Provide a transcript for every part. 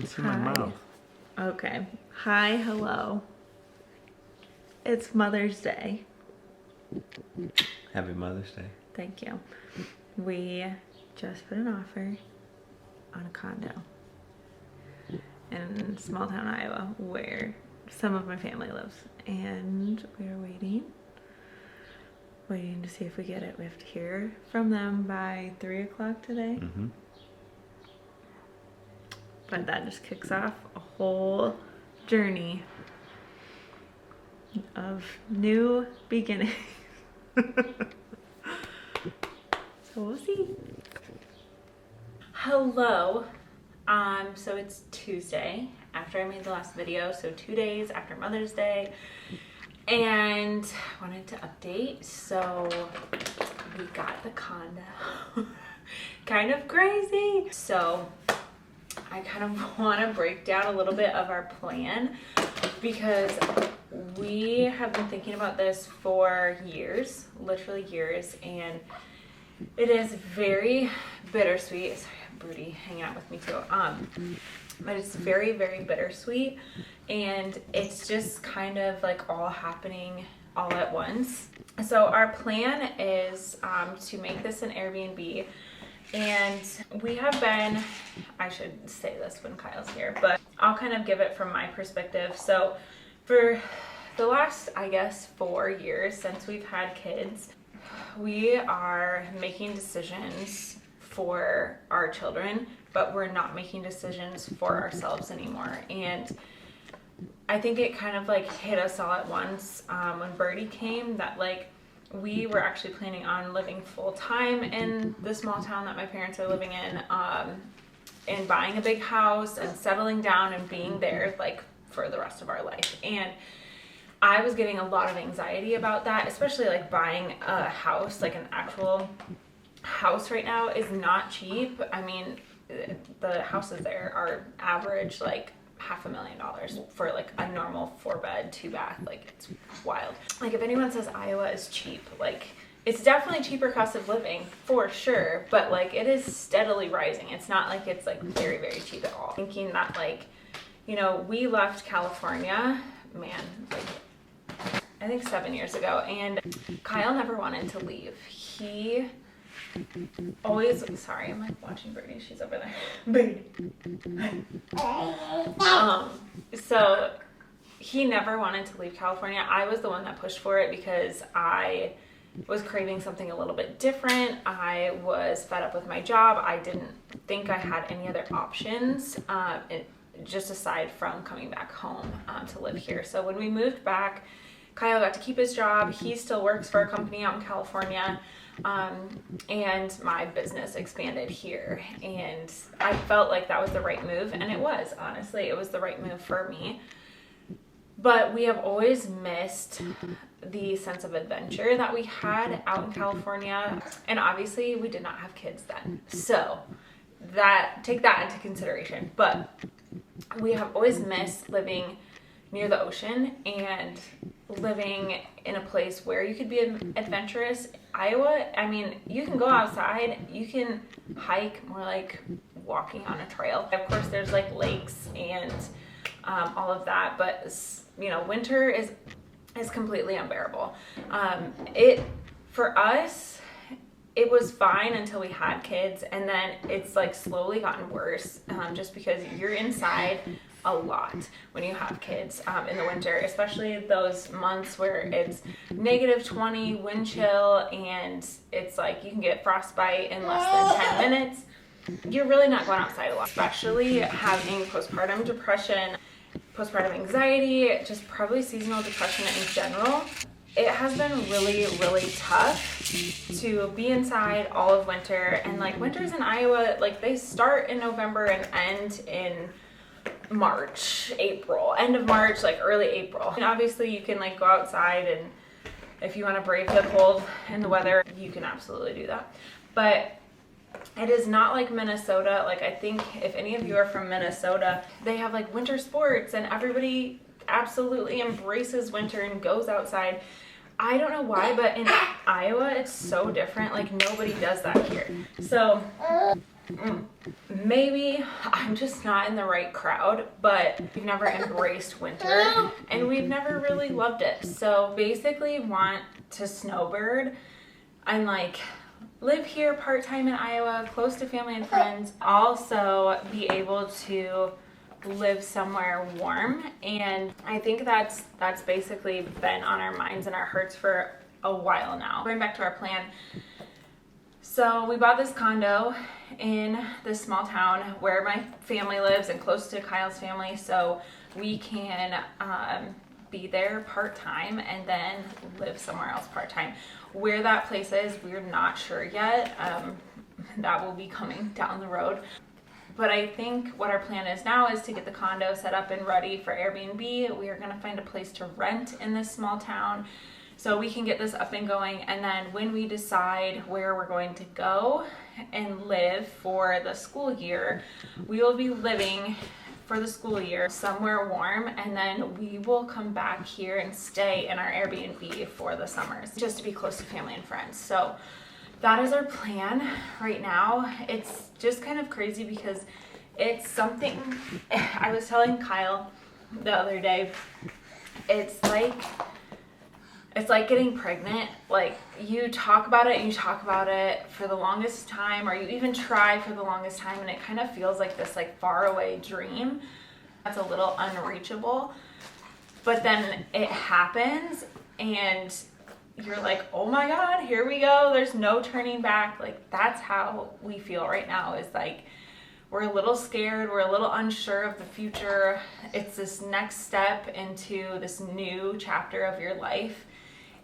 see my mouth. Okay. Hi, hello. It's Mother's Day. Happy Mother's Day. Thank you. We just put an offer on a condo in small town Iowa where some of my family lives, and we are waiting to see if we get it. We have to hear from them by 3 o'clock today. But that just kicks off a whole journey of new beginnings. So we'll see. Hello. So it's Tuesday after I made the last video, so 2 days after Mother's Day, and wanted to update. So we got the condo. Kind of crazy. So I kind of want to break down a little bit of our plan because we have been thinking about this for years, literally years, and it is very bittersweet. Sorry, I have Broody hanging out with me too. But it's very, very bittersweet, and it's just kind of like all happening all at once. So our plan is to make this an Airbnb. And we have been, I should say this when Kyle's here, but I'll kind of give it from my perspective. So for the last, I guess, 4 years since we've had kids, we are making decisions for our children, but we're not making decisions for ourselves anymore. And I think it kind of like hit us all at once when Birdie came, that like we were actually planning on living full-time in the small town that my parents are living in, and buying a big house and settling down and being there like for the rest of our life. And I was getting a lot of anxiety about that, especially like buying a house, like an actual house right now is not cheap. I mean, the houses there are average like $500,000 for like a normal 4-bed, 2-bath. Like, it's wild. Like, if anyone says Iowa is cheap, like, it's definitely cheaper cost of living for sure, but like it is steadily rising. It's not like it's like very, very cheap at all. Thinking that like, you know, we left California, man, like I think 7 years ago, and Kyle never wanted to leave. He always, sorry, I'm like watching Birdie, she's over there. Birdie. So he never wanted to leave California. I was the one that pushed for it because I was craving something a little bit different. I was fed up with my job. I didn't think I had any other options, just aside from coming back home to live here. So when we moved back, Kyle got to keep his job. He still works for a company out in California. And my business expanded here, and I felt like that was the right move, and it was, honestly, it was the right move for me. But we have always missed the sense of adventure that we had out in California, and obviously we did not have kids then, so take that into consideration. But we have always missed living near the ocean and living in a place where you could be adventurous. Iowa, I mean, you can go outside, you can hike, more like walking on a trail. Of course, there's like lakes and all of that, but you know, winter is completely unbearable. For us, it was fine until we had kids, and then it's like slowly gotten worse, just because you're inside a lot when you have kids in the winter, especially those months where it's -20, wind chill, and it's like you can get frostbite in less than 10 minutes. You're really not going outside a lot, especially having postpartum depression, postpartum anxiety, just probably seasonal depression in general. It has been really, really tough to be inside all of winter, and like winters in Iowa, like they start in November and end in March, April, end of March, like early April. And obviously you can like go outside, and if you want to brave the cold and the weather, you can absolutely do that. But it is not like Minnesota. Like, I think if any of you are from Minnesota, they have like winter sports and everybody absolutely embraces winter and goes outside. I don't know why, but in Iowa it's so different. Like, nobody does that here. So Maybe I'm just not in the right crowd, but we've never embraced winter and we've never really loved it. So basically want to snowbird and like live here part-time in Iowa, close to family and friends. Also be able to live somewhere warm. And I think that's basically been on our minds and our hearts for a while now. Going back to our plan. So we bought this condo in this small town where my family lives and close to Kyle's family, so we can be there part-time and then live somewhere else part-time. Where that place is, we're not sure yet. That will be coming down the road. But I think what our plan is now is to get the condo set up and ready for Airbnb. We are going to find a place to rent in this small town so we can get this up and going. And then when we decide where we're going to go and live for the school year, we will be living for the school year somewhere warm, and then we will come back here and stay in our Airbnb for the summers just to be close to family and friends. So that is our plan right now. It's just kind of crazy because it's something I was telling Kyle the other day. It's like getting pregnant. Like, you talk about it and you talk about it for the longest time, or you even try for the longest time, and it kind of feels like this like faraway dream that's a little unreachable. But then it happens and you're like, oh my God, here we go. There's no turning back. Like, that's how we feel right now, is like, we're a little scared. We're a little unsure of the future. It's this next step into this new chapter of your life.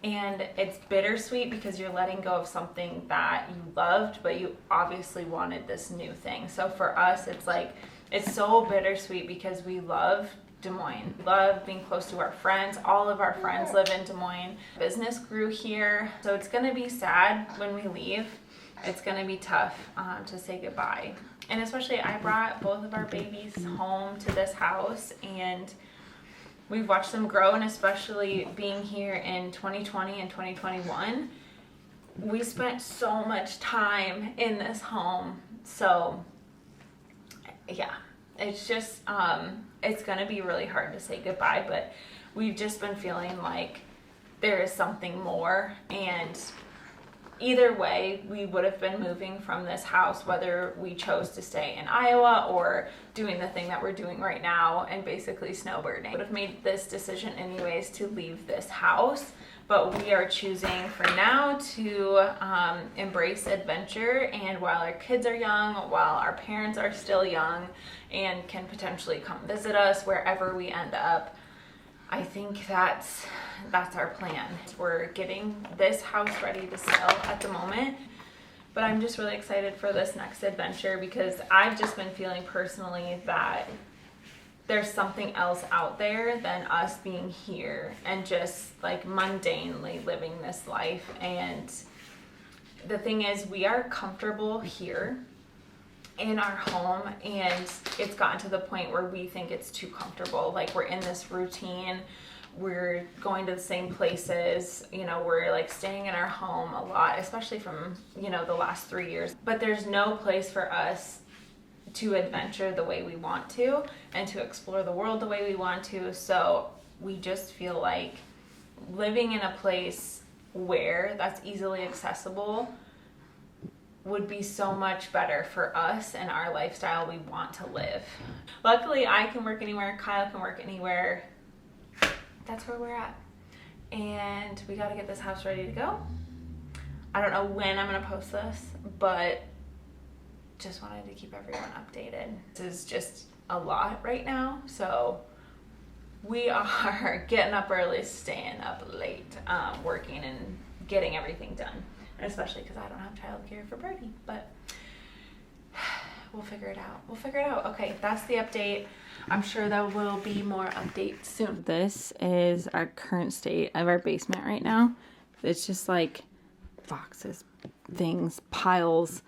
And it's bittersweet because you're letting go of something that you loved, but you obviously wanted this new thing. So for us, it's like, it's so bittersweet because we love Des Moines. We love being close to our friends. All of our friends live in Des Moines. Business grew here. So it's gonna be sad when we leave. It's gonna be tough to say goodbye. And especially, I brought both of our babies home to this house, and we've watched them grow, and especially being here in 2020 and 2021, we spent so much time in this home. So yeah, it's just, it's gonna be really hard to say goodbye, but we've just been feeling like there is something more. And either way, we would have been moving from this house, whether we chose to stay in Iowa or doing the thing that we're doing right now and basically snowbirding. Would have made this decision anyways to leave this house, but we are choosing for now to embrace adventure. And while our kids are young, while our parents are still young and can potentially come visit us wherever we end up, I think that's our plan. We're getting this house ready to sell at the moment, but I'm just really excited for this next adventure because I've just been feeling personally that there's something else out there than us being here and just like mundanely living this life. And the thing is, we are comfortable here in our home, and it's gotten to the point where we think it's too comfortable. Like, we're in this routine, we're going to the same places, you know, we're like staying in our home a lot, especially from, you know, the last 3 years. But there's no place for us to adventure the way we want to and to explore the world the way we want to. So we just feel like living in a place where that's easily accessible would be so much better for us and our lifestyle we want to live. Luckily, I can work anywhere, Kyle can work anywhere. That's where we're at. And we gotta get this house ready to go. I don't know when I'm gonna post this, but just wanted to keep everyone updated. This is just a lot right now, so we are getting up early, staying up late, working and getting everything done. Especially because I don't have childcare for Birdie, but we'll figure it out. Okay, that's the update. I'm sure there will be more updates soon. This is our current state of our basement right now. It's just like boxes, things, piles,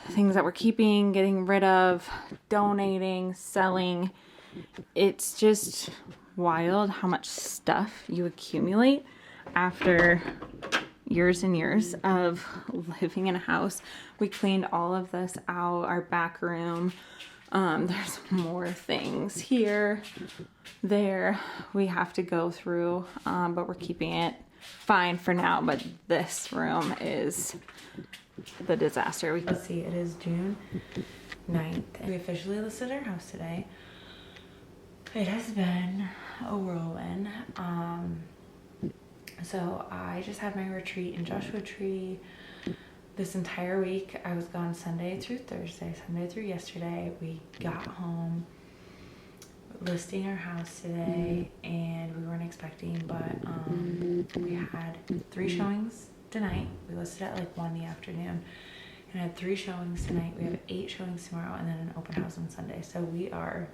things that we're keeping, getting rid of, donating, selling. It's just wild how much stuff you accumulate after years and years of living in a house. We cleaned all of this out, our back room. There's more things here, there we have to go through, but we're keeping it fine for now. But this room is the disaster. Let's see, it is June 9th. We officially listed our house today. It has been a whirlwind. So I just had my retreat in Joshua Tree this entire week. I was gone Sunday through Thursday, Sunday through yesterday. We got home, listing our house today, and we weren't expecting, but we had 3 showings tonight. We listed at like 1 in the afternoon and had 3 showings tonight. We have 8 showings tomorrow and then an open house on Sunday. So we are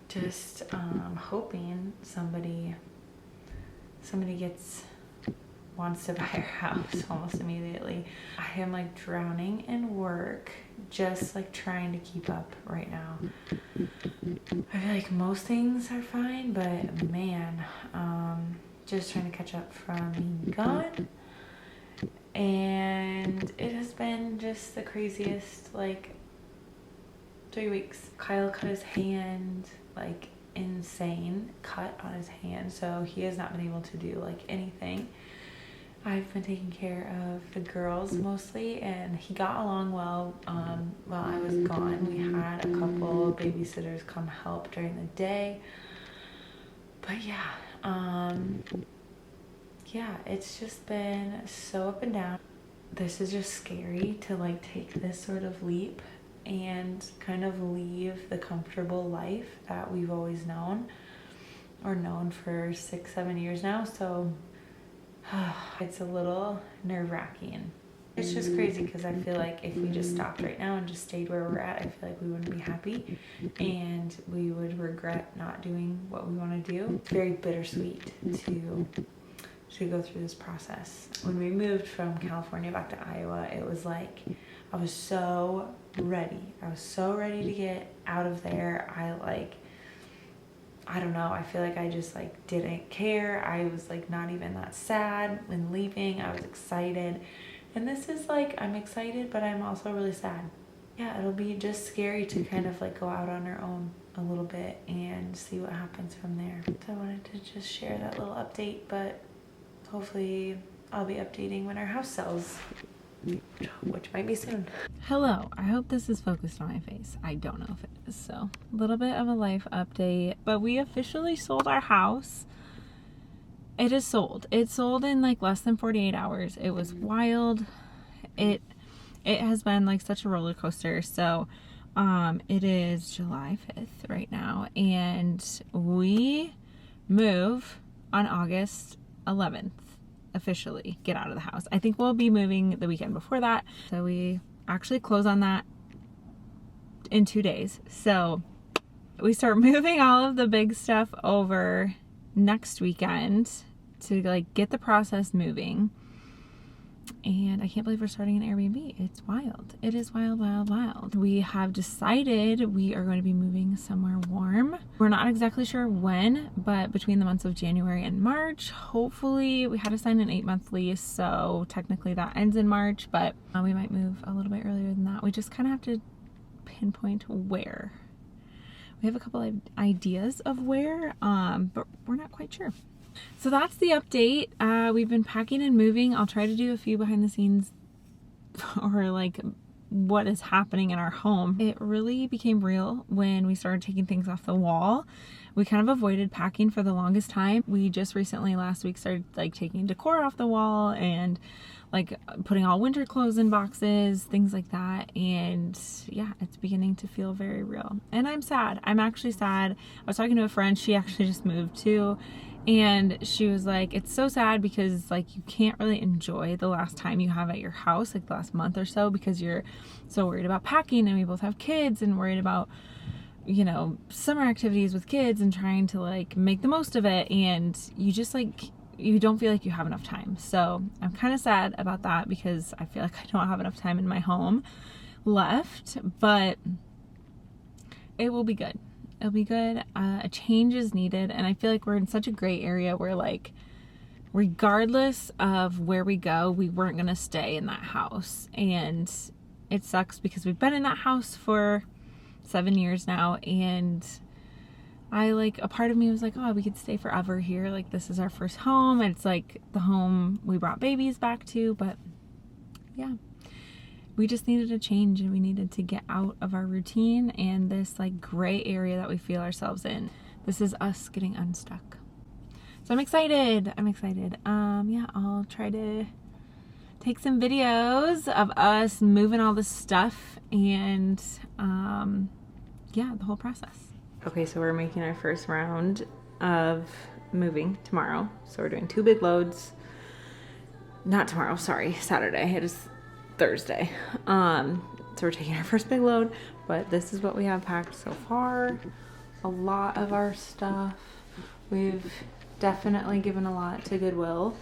just hoping somebody wants to buy our house almost immediately. I am like drowning in work, just like trying to keep up right now. I feel like most things are fine, but man, just trying to catch up from being gone. And it has been just the craziest like 3 weeks. Kyle cut his hand, like insane cut on his hand, so he has not been able to do like anything. I've been taking care of the girls mostly, and he got along well while I was gone. We had a couple babysitters come help during the day, but yeah, it's just been so up and down. This is just scary to like take this sort of leap and kind of leave the comfortable life that we've always known, or known for 6-7 years now. So it's a little nerve-wracking. It's just crazy because I feel like if we just stopped right now and just stayed where we're at, I feel like we wouldn't be happy and we would regret not doing what we want to do. It's very bittersweet to go through this process. When we moved from California back to Iowa, it was like I was so ready. I was so ready to get out of there. I don't know, I feel like I just like didn't care. I was like not even that sad when leaving. I was excited. And this is like, I'm excited, but I'm also really sad. Yeah, it'll be just scary to kind of like go out on our own a little bit and see what happens from there. So I wanted to just share that little update, but hopefully I'll be updating when our house sells, which might be soon. Hello, I hope this is focused on my face. I don't know if it is, so a little bit of a life update. But we officially sold our house. It is sold. It sold in like less than 48 hours. It was wild. It has been like such a roller coaster. So it is July 5th right now, and we move on August 11th. Officially get out of the house. I think we'll be moving the weekend before that. So we actually close on that in 2 days. So we start moving all of the big stuff over next weekend to like get the process moving. And I can't believe we're starting an Airbnb. It's wild. It is wild, wild, wild. We have decided we are going to be moving somewhere warm. We're not exactly sure when, but between the months of January and March, hopefully. We had to sign an 8-month lease, so technically that ends in March, but we might move a little bit earlier than that. We just kind of have to pinpoint where. We have a couple of ideas of where, but we're not quite sure. So that's the update. We've been packing and moving. I'll try to do a few behind the scenes or like what is happening in our home. It really became real when we started taking things off the wall. We kind of avoided packing for the longest time. We just recently last week started like taking decor off the wall and like putting all winter clothes in boxes, things like that. And yeah, it's beginning to feel very real. And I'm sad. I'm actually sad. I was talking to a friend. She actually just moved too. And she was like, it's so sad because like you can't really enjoy the last time you have at your house, like the last month or so, because you're so worried about packing, and we both have kids and worried about, you know, summer activities with kids and trying to like make the most of it. And you just like, you don't feel like you have enough time. So I'm kind of sad about that because I feel like I don't have enough time in my home left, but it will be good. It'll be good. A change is needed, and I feel like we're in such a gray area where like regardless of where we go, we weren't going to stay in that house. And it sucks because we've been in that house for 7 years now, and a part of me was like, oh, we could stay forever here. Like, this is our first home. It's like the home we brought babies back to, but yeah, we just needed a change, and we needed to get out of our routine and this like gray area that we feel ourselves in. This is us getting unstuck. So I'm excited. Yeah, I'll try to take some videos of us moving all this stuff and yeah, the whole process. Okay, so we're making our first round of moving tomorrow. So we're doing 2 big loads. Not tomorrow, sorry, Saturday. It is Thursday. So we're taking our first big load, but this is what we have packed so far. A lot of our stuff. We've definitely given a lot to Goodwill.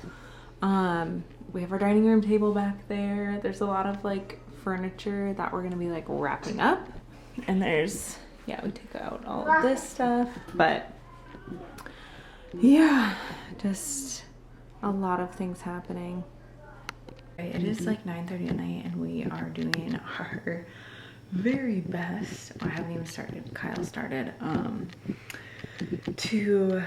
We have our dining room table back there. There's a lot of like furniture that we're gonna be like wrapping up. And there's, yeah, we took out all of this stuff, but yeah, just a lot of things happening. It is like 9:30 at night, and we are doing our very best. I haven't even started. Kyle started to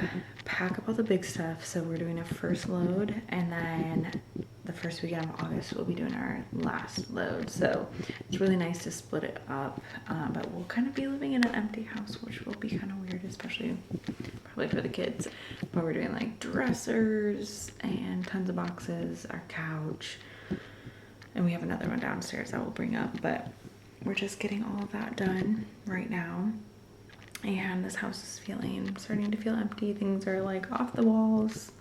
pack up all the big stuff. So we're doing a first load, and then the first weekend of August we'll be doing our last load. So it's really nice to split it up, but we'll kind of be living in an empty house, which will be kind of weird, especially probably for the kids. But we're doing like dressers and tons of boxes, our couch, and we have another one downstairs that we'll bring up, but we're just getting all of that done right now. And this house is starting to feel empty. Things are like off the walls,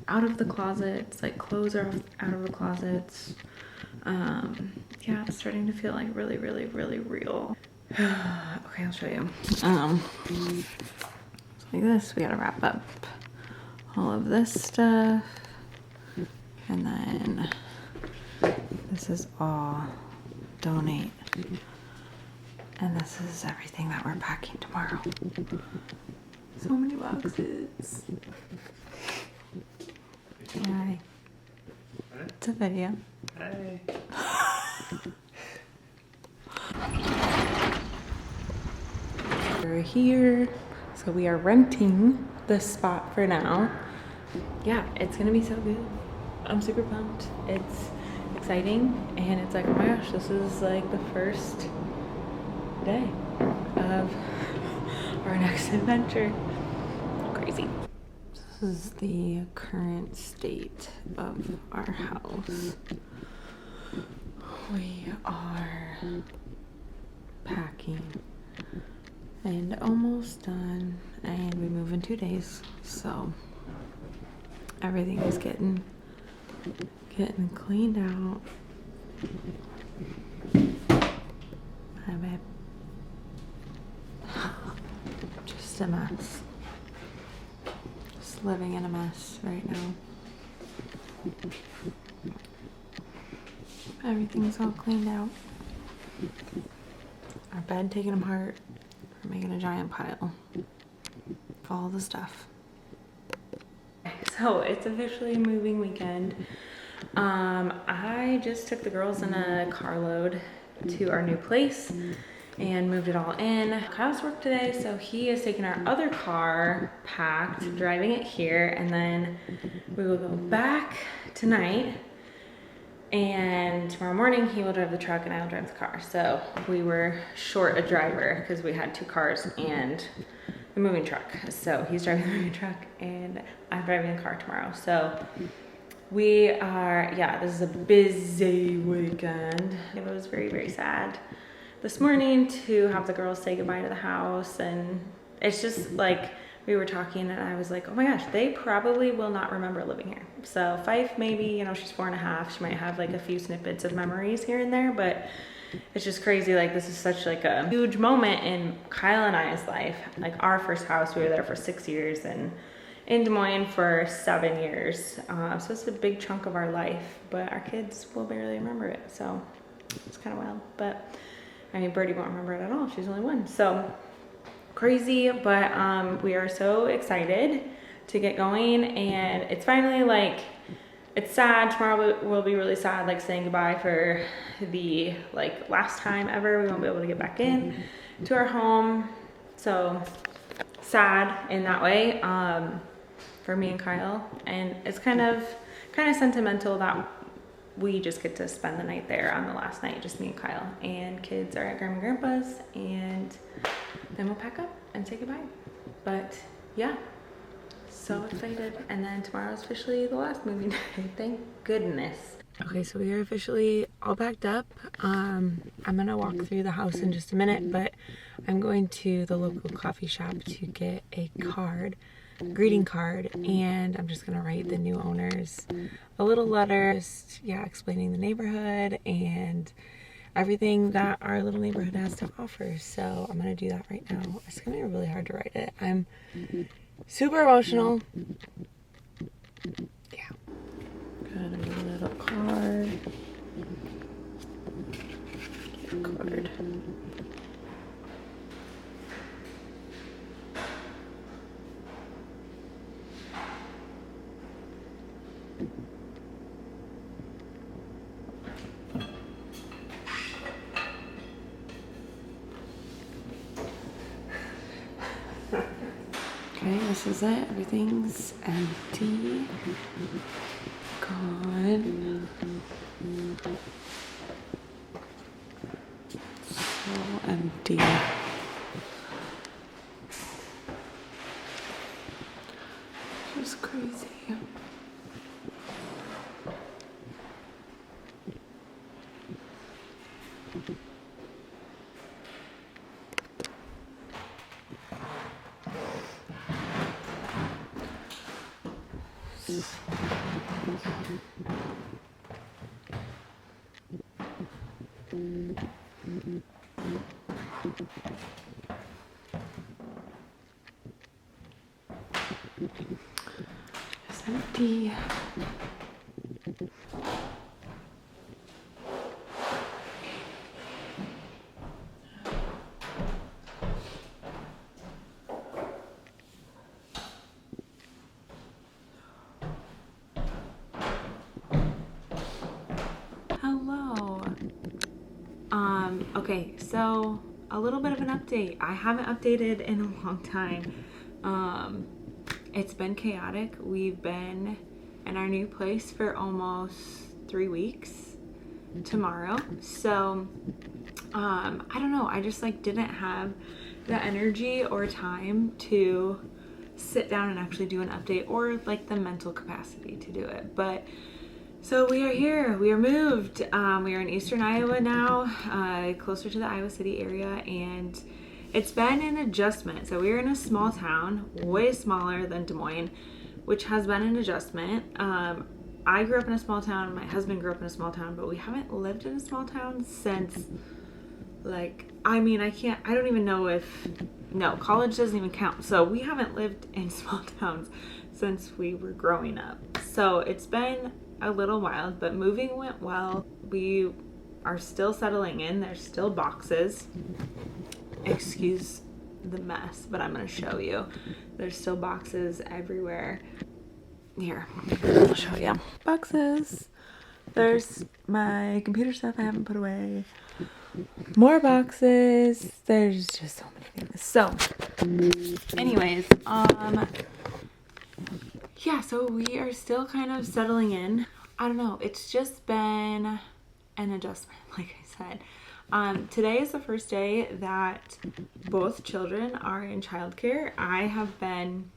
out of the closets, like clothes are out of the closets. Yeah, it's starting to feel like really, really, really real. Okay, I'll show you. Like this, we gotta wrap up all of this stuff. And then this is all donate. And this is everything that we're packing tomorrow. So many boxes. Hi. It's a video. Hi. We're here. So we are renting this spot for now. Yeah, it's gonna be so good. I'm super pumped. It's exciting, and it's like, oh my gosh, this is like the first day of our next adventure. Crazy. This is the current state of our house. We are packing and almost done, and we move in 2 days, so everything is getting cleaned out. Hi, babe. Just a mess. Just living in a mess right now. Everything's all cleaned out. Our bed taken apart. We're making a giant pile of all the stuff. So it's officially moving weekend. I just took the girls in a carload to our new place and moved it all in. Kyle's work today, so he is taking our other car packed, driving it here, and then we will go back tonight, and tomorrow morning he will drive the truck and I'll drive the car. So we were short a driver because we had 2 cars and the moving truck. So he's driving the moving truck and I'm driving the car tomorrow. So we are, yeah, this is a busy weekend. It was very, very sad this morning to have the girls say goodbye to the house, and it's just like, we were talking and I was like, oh my gosh, they probably will not remember living here. So Fife, maybe, you know, she's 4.5, she might have like a few snippets of memories here and there, but it's just crazy. Like, this is such like a huge moment in Kyle and I's life. Like, our first house, we were there for 6 years, and in Des Moines for 7 years. So it's a big chunk of our life, but our kids will barely remember it. So it's kind of wild, but I mean, Birdie won't remember it at all. She's only 1. So crazy, but we are so excited to get going, and it's finally like, it's sad. Tomorrow will be really sad, like saying goodbye for the like last time ever. We won't be able to get back in to our home. So sad in that way for me and Kyle. And it's kind of sentimental that we just get to spend the night there on the last night, just me and Kyle. And kids are at Grandma and Grandpa's, and then we'll pack up and say goodbye. But yeah. So excited. And then tomorrow's officially the last movie night. Thank goodness. Okay, so we are officially all packed up. I'm gonna walk through the house in just a minute, but I'm going to the local coffee shop to get a card, greeting card, and I'm just gonna write the new owners a little letter, just explaining the neighborhood and everything that our little neighborhood has to offer. So I'm gonna do that right now. It's gonna be really hard to write it. I'm super emotional. Yeah. Got a little card. Card. Okay, this is it. Everything's empty. Gone. So empty. Just crazy. It's empty. Hello. Okay, so a little bit of an update. I haven't updated in a long time. It's been chaotic. We've been in our new place for almost 3 weeks tomorrow. So, I don't know. I just like didn't have the energy or time to sit down and actually do an update, or like the mental capacity to do it. But so we are here, we are moved. We are in Eastern Iowa now, closer to the Iowa City area, and it's been an adjustment. So we're in a small town, way smaller than Des Moines, which has been an adjustment. I grew up in a small town, my husband grew up in a small town, but we haven't lived in a small town since, like, I don't even know if, no, college doesn't even count. So we haven't lived in small towns since we were growing up. So it's been a little wild, but moving went well. We are still settling in. There's still boxes. Excuse the mess, but I'm going to show you. There's still boxes everywhere. Here, I'll show you. Boxes. There's my computer stuff I haven't put away. More boxes. There's just so many things. So, anyways, yeah, so we are still kind of settling in. I don't know. It's just been an adjustment, like I said. Today is the first day that both children are in childcare. I have been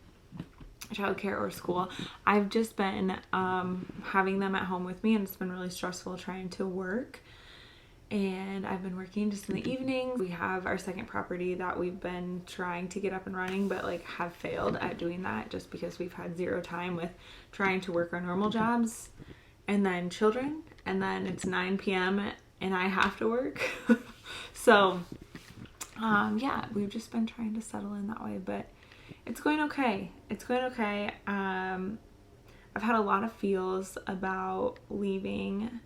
childcare or school. I've just been having them at home with me, and it's been really stressful trying to work. And I've been working just in the evenings. We have our second property that we've been trying to get up and running, but like have failed at doing that just because we've had zero time with trying to work our normal jobs and then children. And then it's 9 p.m. and I have to work. So, yeah, we've just been trying to settle in that way, but it's going okay. It's going okay. I've had a lot of feels about leaving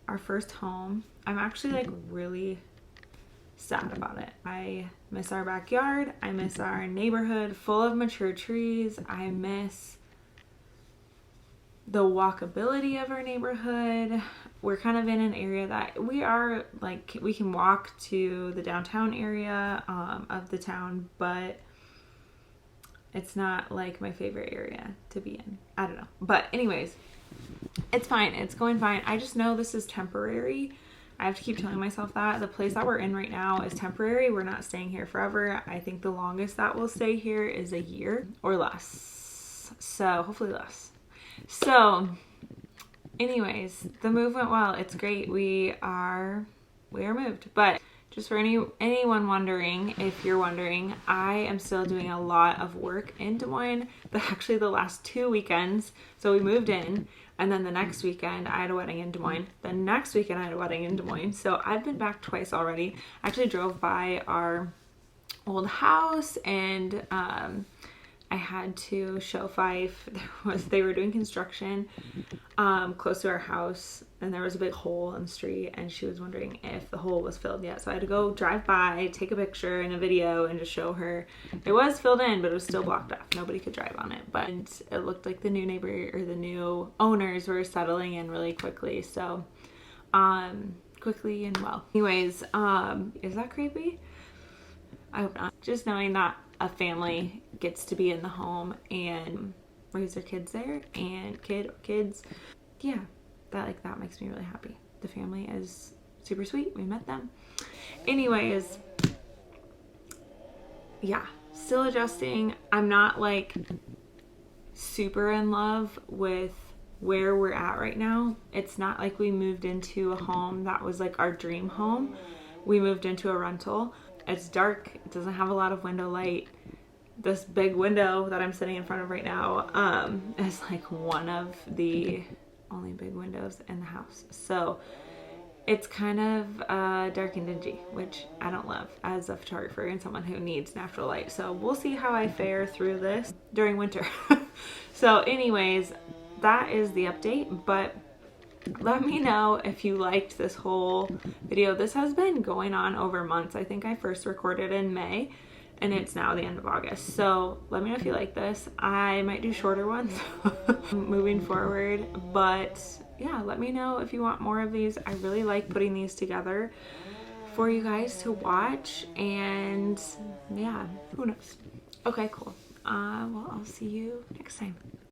our first home. I'm actually like really sad about it. I miss our backyard. I miss our neighborhood full of mature trees. I miss the walkability of our neighborhood. We're kind of in an area that we are like, we can walk to the downtown area of the town, but it's not like my favorite area to be in. I don't know. But anyways, it's fine. It's going fine. I just know this is temporary. I have to keep telling myself that. The place that we're in right now is temporary. We're not staying here forever. I think the longest that we'll stay here is a year or less. So hopefully less. So anyways, the move went well. It's great. We are moved. But just for anyone wondering, if you're wondering, I am still doing a lot of work in Des Moines. Actually the last 2 weekends. So we moved in, and then the next weekend I had a wedding in Des Moines. The next weekend I had a wedding in Des Moines. So I've been back twice already. I actually drove by our old house, and I had to show Fife. They were doing construction close to our house, and there was a big hole in the street, and she was wondering if the hole was filled yet. So I had to go drive by, take a picture and a video, and just show her it was filled in, but it was still blocked off. Nobody could drive on it. But it looked like the new neighbor or the new owners were settling in really quickly. So quickly and well. Anyways, is that creepy? I hope not. Just knowing that a family gets to be in the home and raise their kids there, and kids, yeah, that makes me really happy. The family is super sweet. We met them. Anyways, yeah, still adjusting. I'm not like super in love with where we're at right now. It's not like we moved into a home that was like our dream home. We moved into a rental. It's dark. It doesn't have a lot of window light. This big window that I'm sitting in front of right now is like one of the only big windows in the house. So it's kind of dark and dingy, which I don't love as a photographer and someone who needs natural light. So we'll see how I fare through this during winter. So anyways, that is the update. But let me know if you liked this whole video. This has been going on over months. I think I first recorded in May, and it's now the end of August. So let me know if you like this. I might do shorter ones moving forward, but yeah, let me know if you want more of these. I really like putting these together for you guys to watch, and yeah, who knows. Okay, cool. Well, I'll see you next time.